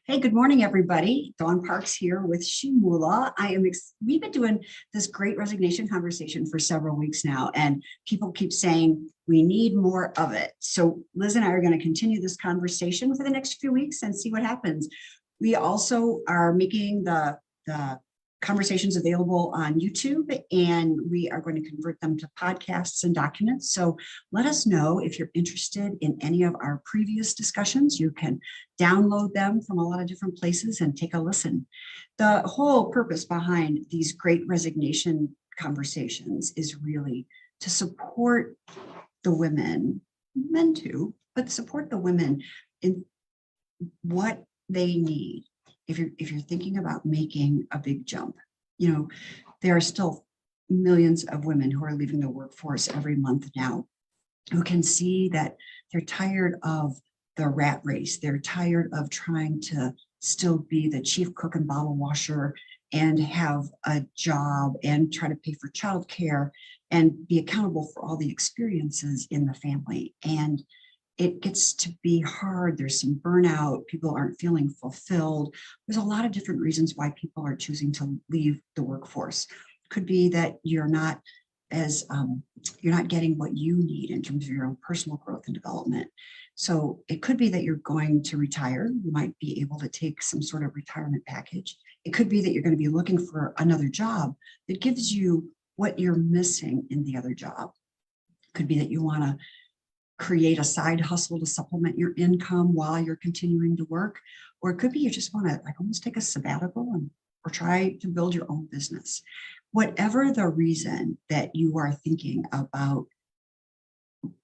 Hey, good morning, everybody. Dawn Parks here with Shimula. We've been doing this Great Resignation conversation for several weeks now, and people keep saying we need more of it. So Liz and I are going to continue this conversation for the next few weeks and see what happens. We also are making the conversations available on YouTube, and we are going to convert them to podcasts and documents. So let us know if you're interested in any of our previous discussions. You can download them from a lot of different places and take a listen. The whole purpose behind these Great Resignation conversations is really to support the women, men too, but support the women in what they need. If you're thinking about making a big jump, there are still millions of women who are leaving the workforce every month now, who can see that they're tired of the rat race. They're tired of trying to still be the chief cook and bottle washer and have a job and try to pay for childcare and be accountable for all the experiences in the family. And it gets to be hard. There's some burnout. People aren't feeling fulfilled. There's a lot of different reasons why people are choosing to leave the workforce. Could be that you're not getting what you need in terms of your own personal growth and development. So it could be that you're going to retire. You might be able to take some sort of retirement package. It could be that you're going to be looking for another job that gives you what you're missing in the other job. It could be that you want to create a side hustle to supplement your income while you're continuing to work. Or it could be you just want to almost take a sabbatical or try to build your own business. Whatever the reason that you are thinking about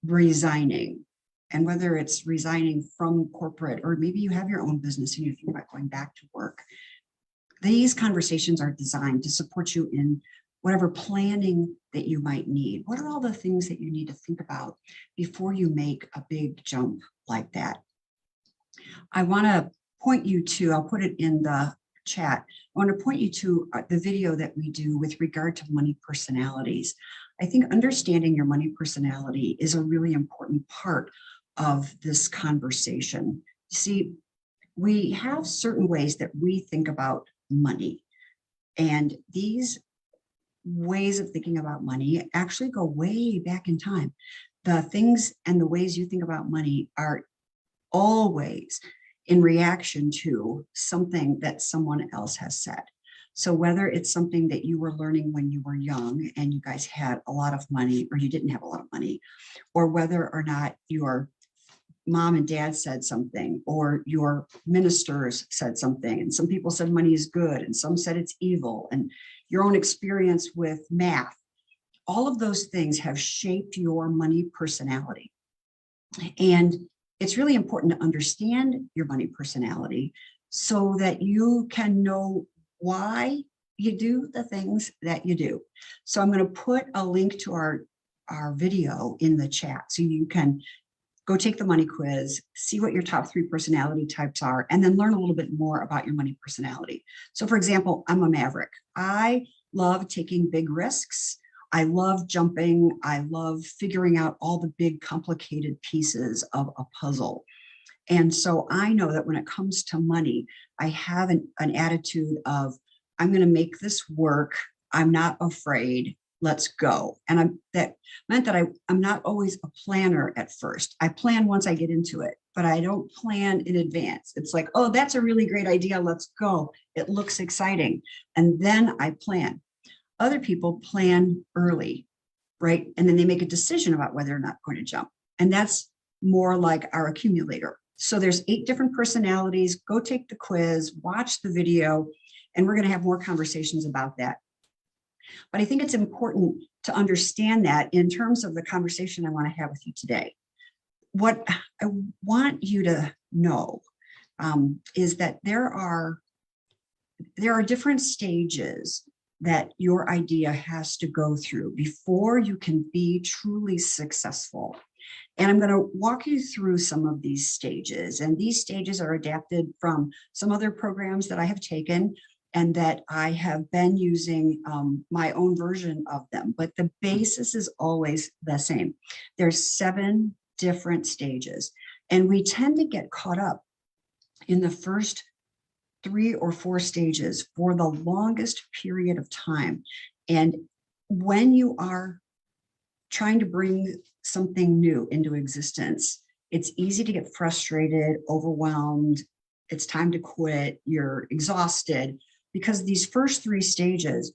resigning, and whether it's resigning from corporate, or maybe you have your own business and you think about going back to work, these conversations are designed to support you in whatever planning that you might need. What are all the things that you need to think about before you make a big jump like that? I want to point you to, I'll put it in the chat. I want to point you to the video that we do with regard to money personalities. I think understanding your money personality is a really important part of this conversation. See, we have certain ways that we think about money, and these ways of thinking about money actually go way back in time. The things and the ways you think about money are always in reaction to something that someone else has said. So whether it's something that you were learning when you were young and you guys had a lot of money, or you didn't have a lot of money, or whether or not your mom and dad said something, or your ministers said something, and some people said money is good and some said it's evil, and your own experience with math, all of those things have shaped your money personality. And it's really important to understand your money personality so that you can know why you do the things that you do. So I'm going to put a link to our video in the chat so you can go take the money quiz, see what your top 3 personality types are, and then learn a little bit more about your money personality. So for example, I'm a maverick. I love taking big risks. I love jumping. I love figuring out all the big complicated pieces of a puzzle. And so I know that when it comes to money, I have an attitude of, I'm going to make this work. I'm not afraid. Let's go. And that meant that I'm not always a planner at first. I plan once I get into it, but I don't plan in advance. It's like, oh, that's a really great idea. Let's go. It looks exciting. And then I plan. Other people plan early, right? And then they make a decision about whether or not going to jump. And that's more like our accumulator. So there's 8 different personalities. Go take the quiz, watch the video, and we're going to have more conversations about that. But I think it's important to understand that in terms of the conversation I want to have with you today. What I want you to know is that there are different stages that your idea has to go through before you can be truly successful. And I'm going to walk you through some of these stages. And these stages are adapted from some other programs that I have taken and that I have been using my own version of them. But the basis is always the same. There's 7 different stages. And we tend to get caught up in the first 3 or 4 stages for the longest period of time. And when you are trying to bring something new into existence, it's easy to get frustrated, overwhelmed. It's time to quit. You're exhausted because these first 3 stages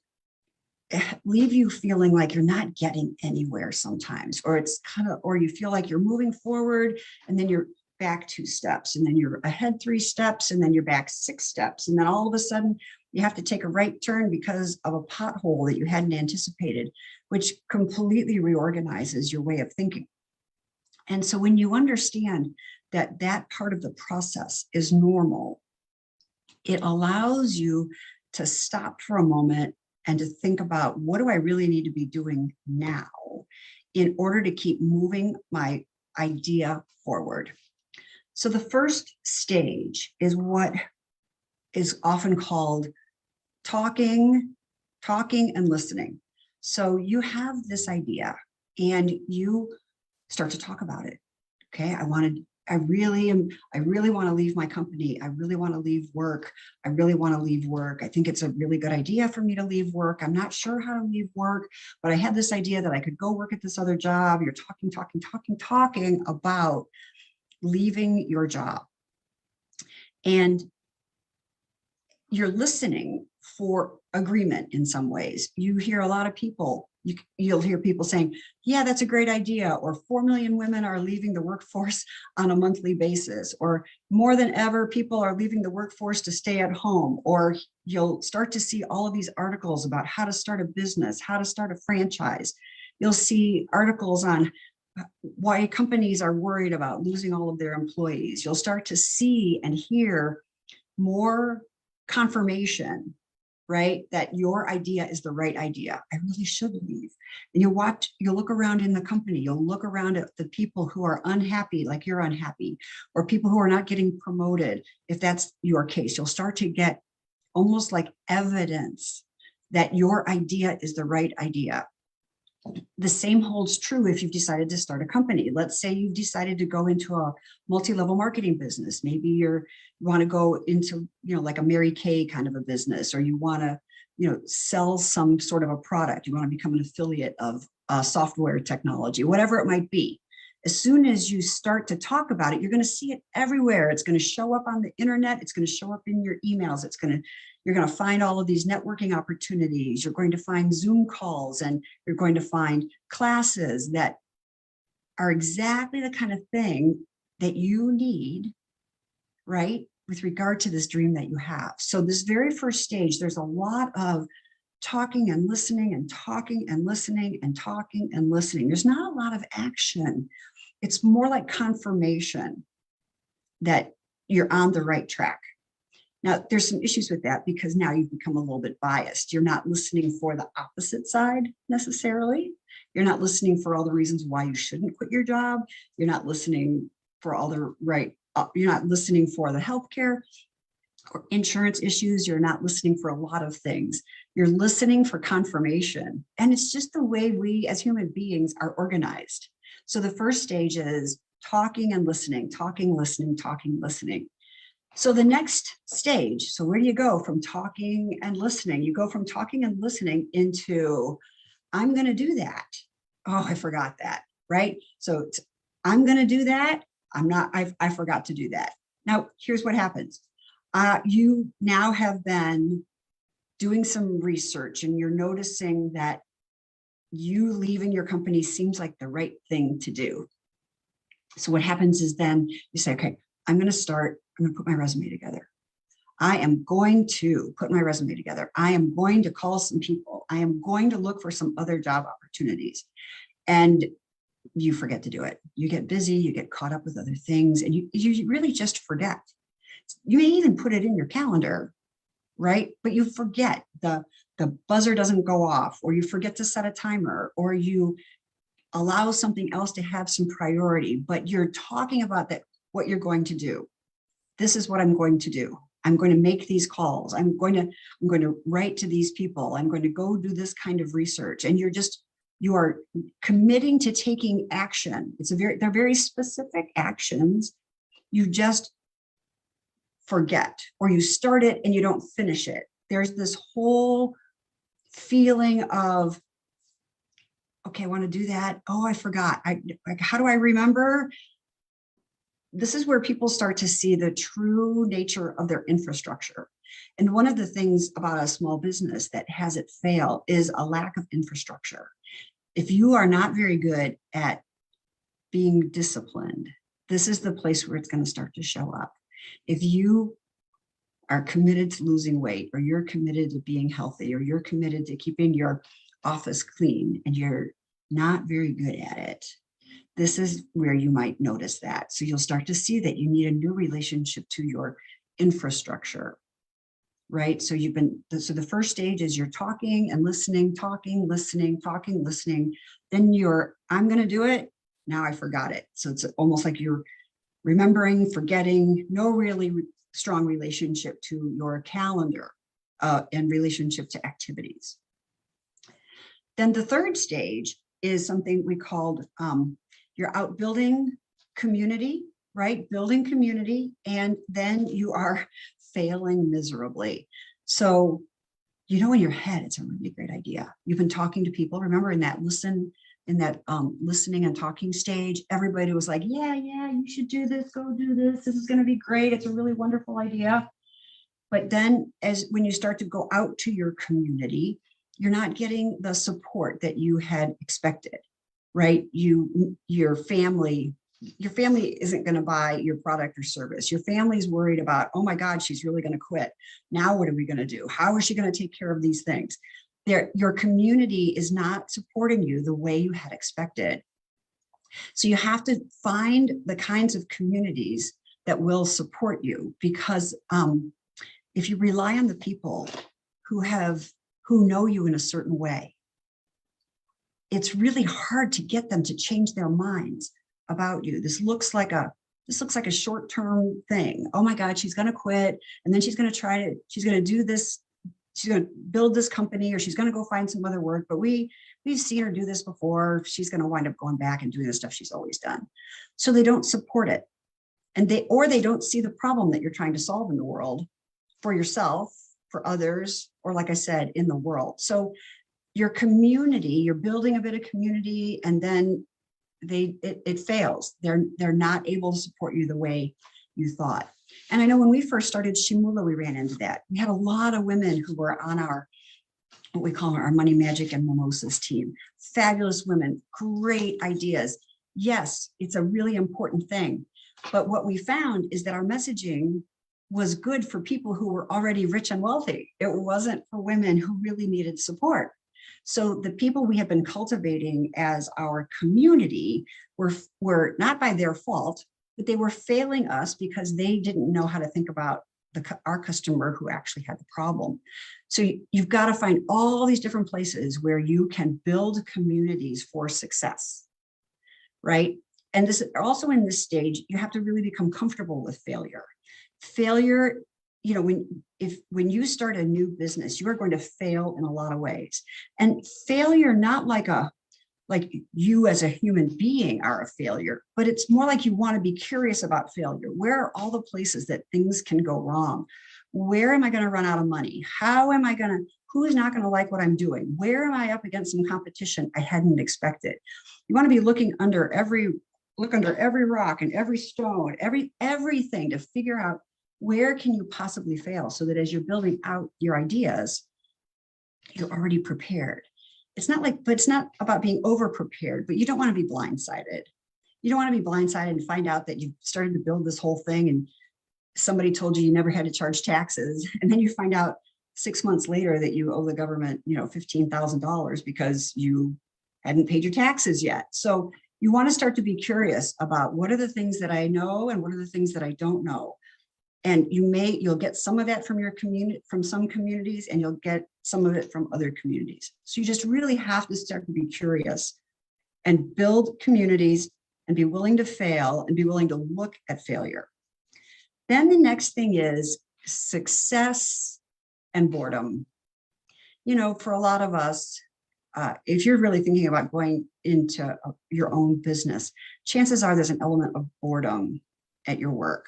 leave you feeling like you're not getting anywhere sometimes, or it's or you feel like you're moving forward and then you're back 2 steps, and then you're ahead 3 steps, and then you're back 6 steps. And then all of a sudden you have to take a right turn because of a pothole that you hadn't anticipated, which completely reorganizes your way of thinking. And so when you understand that that part of the process is normal, it allows you to stop for a moment and to think about, what do I really need to be doing now in order to keep moving my idea forward? So the first stage is what is often called talking and listening. So you have this idea and you start to talk about it. Okay, I really want to leave my company. I really want to leave work. I really want to leave work. I think it's a really good idea for me to leave work. I'm not sure how to leave work, but I had this idea that I could go work at this other job. You're talking about leaving your job. And you're listening for agreement in some ways. You hear a lot of people, you'll hear people saying, yeah, that's a great idea, or 4 million women are leaving the workforce on a monthly basis, or more than ever, people are leaving the workforce to stay at home, or you'll start to see all of these articles about how to start a business, how to start a franchise. You'll see articles on why companies are worried about losing all of their employees. You'll start to see and hear more confirmation, right, that your idea is the right idea. I really should leave. And you'll look around in the company, you'll look around at the people who are unhappy, like you're unhappy, or people who are not getting promoted. If that's your case, you'll start to get almost like evidence that your idea is the right idea. The same holds true if you've decided to start a company. Let's say you've decided to go into a multi-level marketing business. Maybe you want to go into, like a Mary Kay kind of a business, or you want to, sell some sort of a product. You want to become an affiliate of software technology, whatever it might be. As soon as you start to talk about it, you're going to see it everywhere. It's going to show up on the internet. It's going to show up in your emails. You're going to find all of these networking opportunities. You're going to find Zoom calls, and you're going to find classes that are exactly the kind of thing that you need, right, with regard to this dream that you have. So this very first stage, there's a lot of talking and listening and talking and listening and talking and listening. There's not a lot of action. It's more like confirmation that you're on the right track. Now, there's some issues with that because now you've become a little bit biased. You're not listening for the opposite side necessarily. You're not listening for all the reasons why you shouldn't quit your job. You're not listening for all the you're not listening for the healthcare or insurance issues. You're not listening for a lot of things. You're listening for confirmation. And it's just the way we as human beings are organized. So the first stage is talking and listening, talking, listening, talking, listening. So the next stage, so where do you go from talking and listening? You go from talking and listening into, I'm going to do that. Oh, I forgot that, right? So I'm going to do that. I forgot to do that. Now, here's what happens. You now have been doing some research and you're noticing that you leaving your company seems like the right thing to do. So what happens is then you say, okay, I'm going to put my resume together. I am going to put my resume together. I am going to call some people. I am going to look for some other job opportunities. And you forget to do it. You get busy, you get caught up with other things, and you really just forget. You may even put it in your calendar, right? But you forget, the buzzer doesn't go off, or you forget to set a timer, or you allow something else to have some priority, but you're talking about that, what you're going to do. This is what I'm going to do. I'm going to make these calls. I'm going to write to these people. I'm going to go do this kind of research. And you are committing to taking action. They're very specific actions. You just forget, or you start it and you don't finish it. There's this whole feeling of, okay, I want to do that. Oh, I forgot. How do I remember? This is where people start to see the true nature of their infrastructure. And one of the things about a small business that has it fail is a lack of infrastructure. If you are not very good at being disciplined, this is the place where it's going to start to show up. If you are committed to losing weight, or you're committed to being healthy, or you're committed to keeping your office clean, and you're not very good at it, this is where you might notice that. So you'll start to see that you need a new relationship to your infrastructure, right? So so the first stage is you're talking and listening, talking, listening, talking, listening. Then I'm going to do it. Now I forgot it. So it's almost like you're remembering, forgetting, no really strong relationship to your calendar and relationship to activities. Then the third stage is something we called you're out building community, right? Building community, and then you are failing miserably. So, in your head, it's a really great idea. You've been talking to people. Remember in that listening and talking stage, everybody was like, yeah, you should do this, go do this. This is going to be great. It's a really wonderful idea. But then when you start to go out to your community, you're not getting the support that you had expected, right? Your family isn't going to buy your product or service. Your family's worried about, oh my God, she's really going to quit. Now what are we going to do? How is she going to take care of these things? Your community is not supporting you the way you had expected. So you have to find the kinds of communities that will support you, because if you rely on the people who know you in a certain way, it's really hard to get them to change their minds about you. This looks like a short-term thing. Oh my God, she's going to quit, and then she's going to do this. She's going to build this company, or she's going to go find some other work. But we've seen her do this before. She's going to wind up going back and doing the stuff she's always done. So they don't support it, and they don't see the problem that you're trying to solve in the world for yourself, for others, or like I said, in the world. So your community, you're building a bit of community, and then it fails. They're not able to support you the way you thought. And I know when we first started Shimula, we ran into that. We had a lot of women who were on what we call our Money Magic and Mimosas team. Fabulous women, great ideas. Yes, it's a really important thing. But what we found is that our messaging was good for people who were already rich and wealthy. It wasn't for women who really needed support. So the people we have been cultivating as our community were not by their fault, but they were failing us because they didn't know how to think about our customer who actually had the problem. So you've got to find all these different places where you can build communities for success, right? And this also in this stage, you have to really become comfortable with failure. Failure, when you start a new business, you are going to fail in a lot of ways. And failure, not like you as a human being are a failure, but it's more like you want to be curious about failure. Where are all the places that things can go wrong? Where am I going to run out of money? Who is not going to like what I'm doing? Where am I up against some competition I hadn't expected? You want to be looking under every rock and every stone, everything to figure out where can you possibly fail, so that as you're building out your ideas, you're already prepared. It's not about being over prepared, but you don't want to be blindsided. You don't want to be blindsided and find out that you started to build this whole thing and somebody told you never had to charge taxes. And then you find out 6 months later that you owe the government, $15,000 because you hadn't paid your taxes yet. So you want to start to be curious about what are the things that I know and what are the things that I don't know. And you'll get some of that from your community, from some communities, and you'll get some of it from other communities. So you just really have to start to be curious and build communities and be willing to fail and be willing to look at failure. Then the next thing is success and boredom. For a lot of us, if you're really thinking about going into your own business, chances are there's an element of boredom at your work.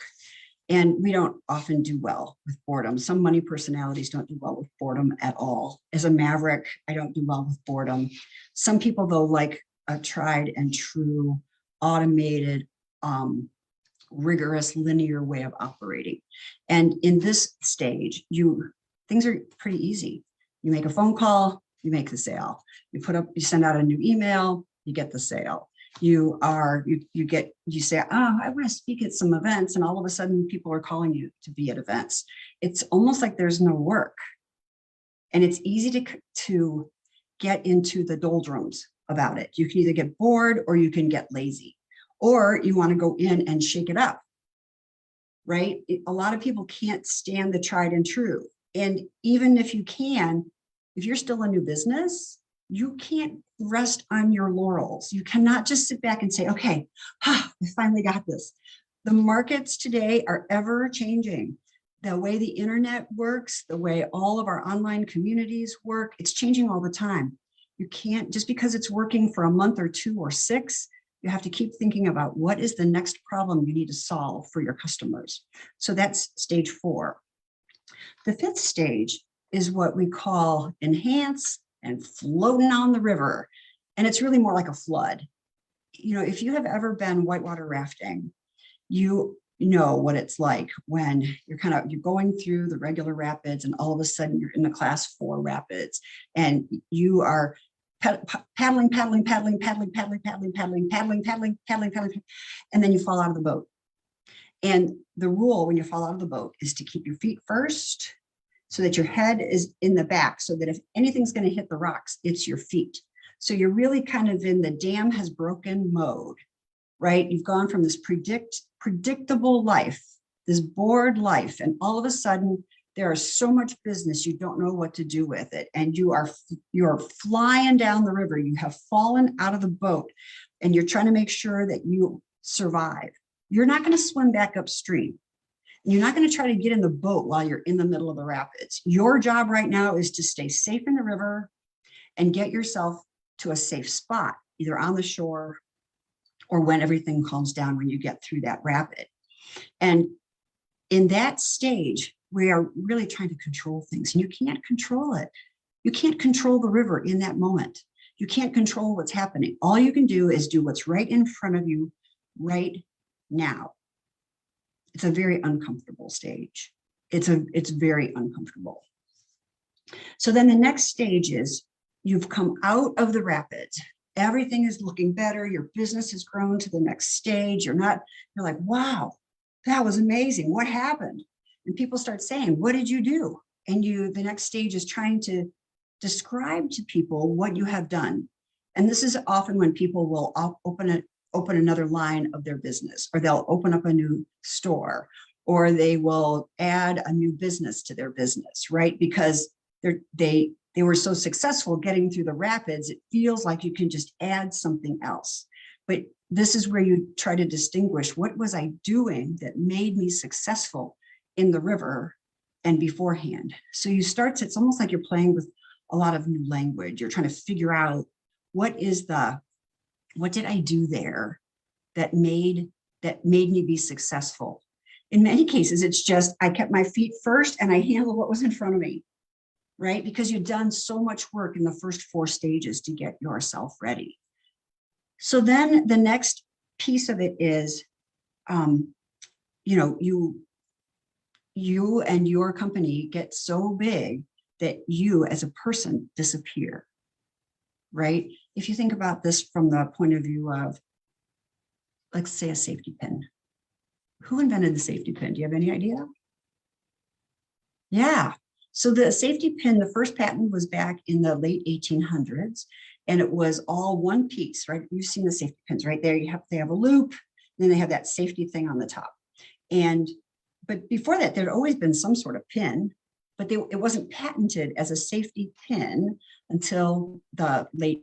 And we don't often do well with boredom. Some money personalities don't do well with boredom at all. As a maverick, I don't do well with boredom. Some people, though, like a tried and true, automated, rigorous, linear way of operating. And in this stage, things are pretty easy. You make a phone call, you make the sale. You send out a new email, you get the sale. You say, oh, I want to speak at some events, and all of a sudden people are calling you to be at events. It's almost like there's no work. And it's easy to get into the doldrums about it. You can either get bored or you can get lazy, or you want to go in and shake it up, right? A lot of people can't stand the tried and true. And even if you can, if you're still a new business, you can't rest on your laurels. You cannot just sit back and say, okay, I finally got this. The markets today are ever changing. The way the internet works, the way all of our online communities work, it's changing all the time. You can't, just because it's working for a month or 2 or 6, you have to keep thinking about what is the next problem you need to solve for your customers. So that's stage 4. The 5th stage is what we call enhance and floating on the river. And it's really more like a flood. You know, if you have ever been whitewater rafting, you know what it's like when you're going through the regular rapids and all of a sudden you're in the class 4 rapids and you are paddling, and then you fall out of the boat. And the rule when you fall out of the boat is to keep your feet first so that your head is in the back, so that if anything's going to hit the rocks, it's your feet. So you're really kind of in the dam has broken mode, right? You've gone from this predictable life, this bored life, and all of a sudden there is so much business you don't know what to do with it, and you're flying down the river. You have fallen out of the boat, and you're trying to make sure that you survive. You're not going to swim back upstream. You're not going to try to get in the boat while you're in the middle of the rapids. Your job right now is to stay safe in the river and get yourself to a safe spot, either on the shore or when everything calms down when you get through that rapid. And in that stage, we are really trying to control things, and you can't control it. You can't control the river in that moment. You can't control what's happening. All you can do is do what's right in front of you right now. It's a very uncomfortable stage. It's very uncomfortable. So then the next stage is you've come out of the rapids. Everything is looking better. Your business has grown to the next stage. You're like, wow, that was amazing. What happened? And people start saying, what did you do? And the next stage is trying to describe to people what you have done. And this is often when people will open another line of their business, or they'll open up a new store, or they will add a new business to their business, right? Because they were so successful getting through the rapids, it feels like you can just add something else. But this is where you try to distinguish, what was I doing that made me successful in the river and beforehand? So it's almost like you're playing with a lot of new language. You're trying to figure out what did I do there that made me be successful? In many cases, it's just, I kept my feet first and I handled what was in front of me, right? Because you've done so much work in the first 4 stages to get yourself ready. So then the next piece of it is, you and your company get so big that you as a person disappear, right? If you think about this from the point of view of, let's say, a safety pin. Who invented the safety pin? Do you have any idea? Yeah. So the safety pin, the first patent was back in the late 1800s, and it was all one piece, right? You've seen the safety pins right there. They have a loop, then they have that safety thing on the top. But before that, there'd always been some sort of pin, but it wasn't patented as a safety pin until the late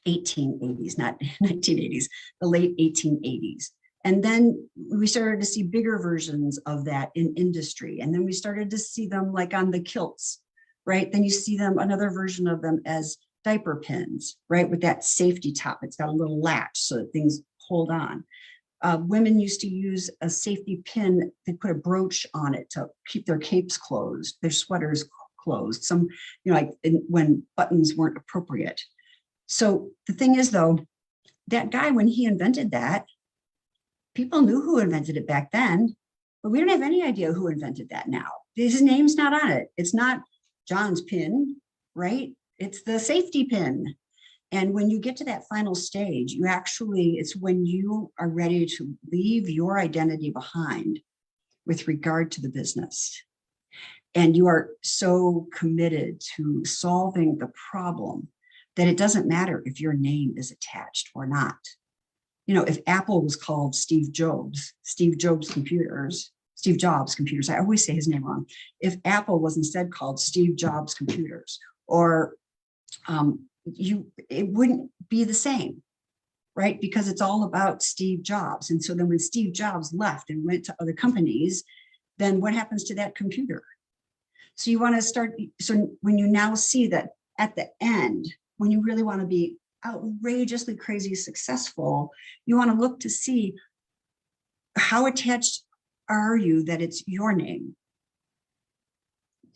1880s, not 1980s, the late 1880s. And then we started to see bigger versions of that in industry. And then we started to see them like on the kilts, right? Then you see them, another version of them as diaper pins, right? With that safety top, it's got a little latch so that things hold on. Women used to use a safety pin. They put a brooch on it to keep their capes closed, their sweaters closed. Some, like when buttons weren't appropriate. So the thing is, though, that guy, when he invented that, people knew who invented it back then, but we don't have any idea who invented that now. His name's not on it. It's not John's pin, right? It's the safety pin. And when you get to that final stage, it's when you are ready to leave your identity behind with regard to the business. And you are so committed to solving the problem that it doesn't matter if your name is attached or not. If Apple was called Steve Jobs Computers, I always say his name wrong. If Apple was instead called Steve Jobs Computers, or it wouldn't be the same, right? Because it's all about Steve Jobs. And so then when Steve Jobs left and went to other companies, then what happens to that computer? So you want to start, so when you now see that at the end, when you really want to be outrageously crazy successful, you want to look to see how attached are you that it's your name.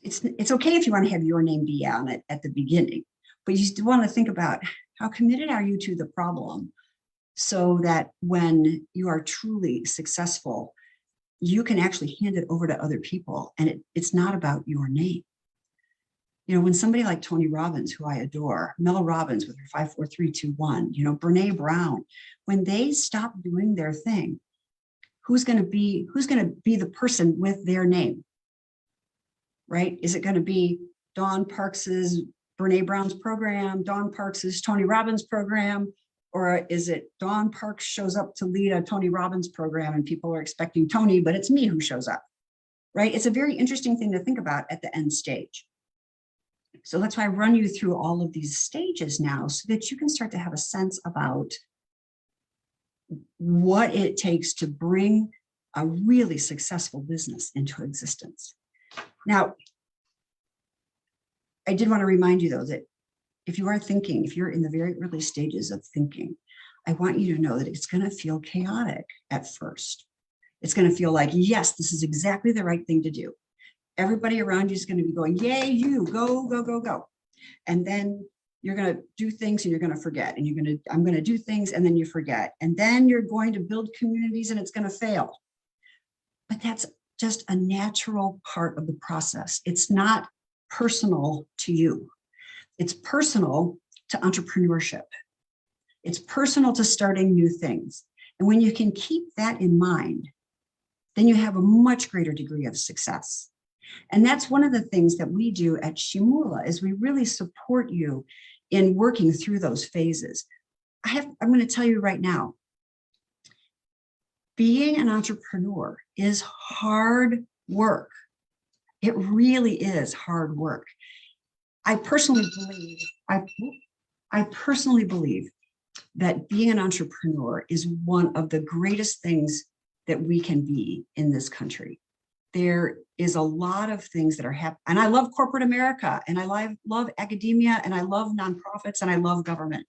It's okay if you want to have your name be on it at the beginning, but you still want to think about how committed are you to the problem so that when you are truly successful, you can actually hand it over to other people, and it's not about your name. When somebody like Tony Robbins, who I adore, Mel Robbins with her 5, 4, 3, 2, 1, Brene Brown, when they stop doing their thing, who's going to be the person with their name, right? Is it going to be Dawn Parks's Brene Brown's program, Dawn Parks's Tony Robbins program, or is it Dawn Parks shows up to lead a Tony Robbins program and people are expecting Tony, but it's me who shows up, right? It's a very interesting thing to think about at the end stage. So that's why I run you through all of these stages now so that you can start to have a sense about what it takes to bring a really successful business into existence. Now, I did want to remind you, though, that if you're in the very early stages of thinking, I want you to know that it's going to feel chaotic at first. It's going to feel like, yes, this is exactly the right thing to do. Everybody around you is going to be going, yay, you, go, go, go, go. And then you're going to do things and you're going to forget. And I'm going to do things and then you forget. And then you're going to build communities and it's going to fail. But that's just a natural part of the process. It's not personal to you. It's personal to entrepreneurship. It's personal to starting new things. And when you can keep that in mind, then you have a much greater degree of success. And that's one of the things that we do at Shimula is we really support you in working through those phases. I'm going to tell you right now, being an entrepreneur is hard work. It really is hard work. I personally believe that being an entrepreneur is one of the greatest things that we can be in this country. There is a lot of things that are happening. And I love corporate America, and I love academia, and I love nonprofits, and I love government.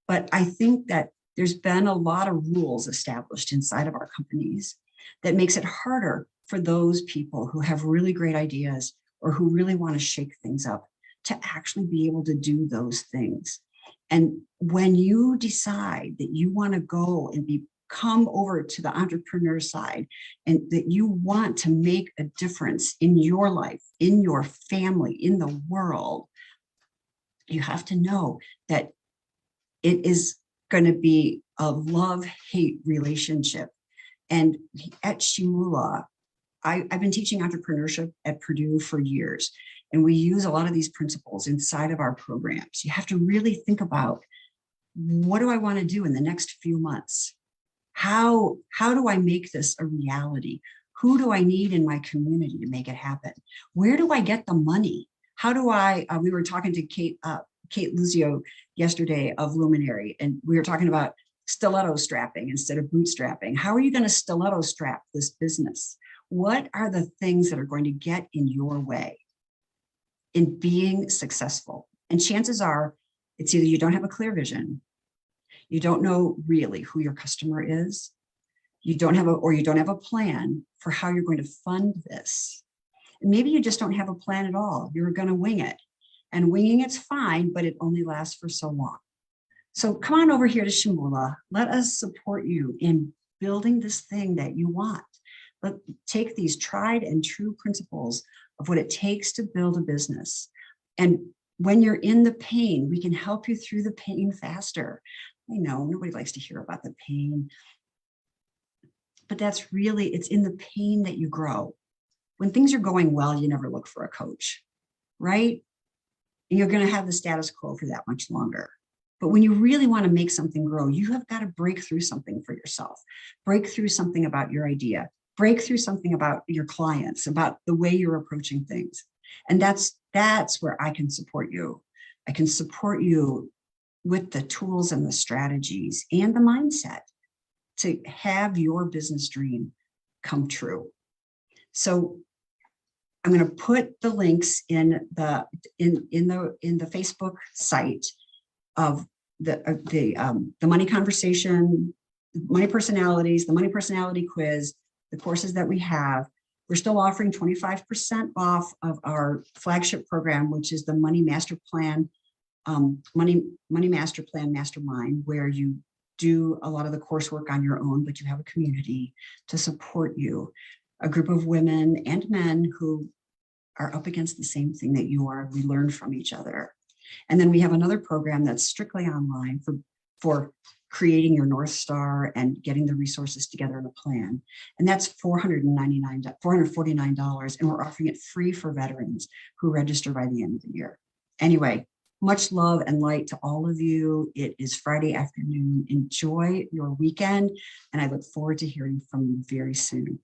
But I think that there's been a lot of rules established inside of our companies that makes it harder for those people who have really great ideas or who really want to shake things up to actually be able to do those things. And when you decide that you want to go and come over to the entrepreneur side and that you want to make a difference in your life, in your family, in the world, you have to know that it is going to be a love-hate relationship. And at Shimula, I've been teaching entrepreneurship at Purdue for years, and we use a lot of these principles inside of our programs. You have to really think about, what do I want to do in the next few months? How do I make this a reality? Who do I need in my community to make it happen? Where do I get the money? How do we were talking to Kate Luzio yesterday of Luminary, and we were talking about stiletto strapping instead of bootstrapping. How are you going to stiletto strap this business? What are the things that are going to get in your way in being successful? And chances are it's either you don't have a clear vision, you don't know really who your customer is, you don't have a plan for how you're going to fund this. And maybe you just don't have a plan at all. You're going to wing it, and winging it's fine, but it only lasts for so long. So come on over here to Shimula. Let us support you in building this thing that you want. Take these tried and true principles of what it takes to build a business. And when you're in the pain, we can help you through the pain faster. I know nobody likes to hear about the pain, but that's really, it's in the pain that you grow. When things are going well, you never look for a coach, right? And you're going to have the status quo for that much longer. But when you really want to make something grow, you have got to break through something for yourself, break through something about your idea, break through something about your clients, about the way you're approaching things. And that's where I can support you. I can support you with the tools and the strategies and the mindset to have your business dream come true. So I'm going to put the links in the Facebook site of the money conversation, money personalities, the money personality quiz, the courses that we have. We're still offering 25% off of our flagship program, which is the Money Master Plan, Money Master Plan Mastermind, where you do a lot of the coursework on your own, but you have a community to support you, a group of women and men who are up against the same thing that you are. We learn from each other. And then we have another program that's strictly online for creating your North Star and getting the resources together in a plan. And that's $449, and we're offering it free for veterans who register by the end of the year. Anyway, much love and light to all of you. It is Friday afternoon. Enjoy your weekend, and I look forward to hearing from you very soon.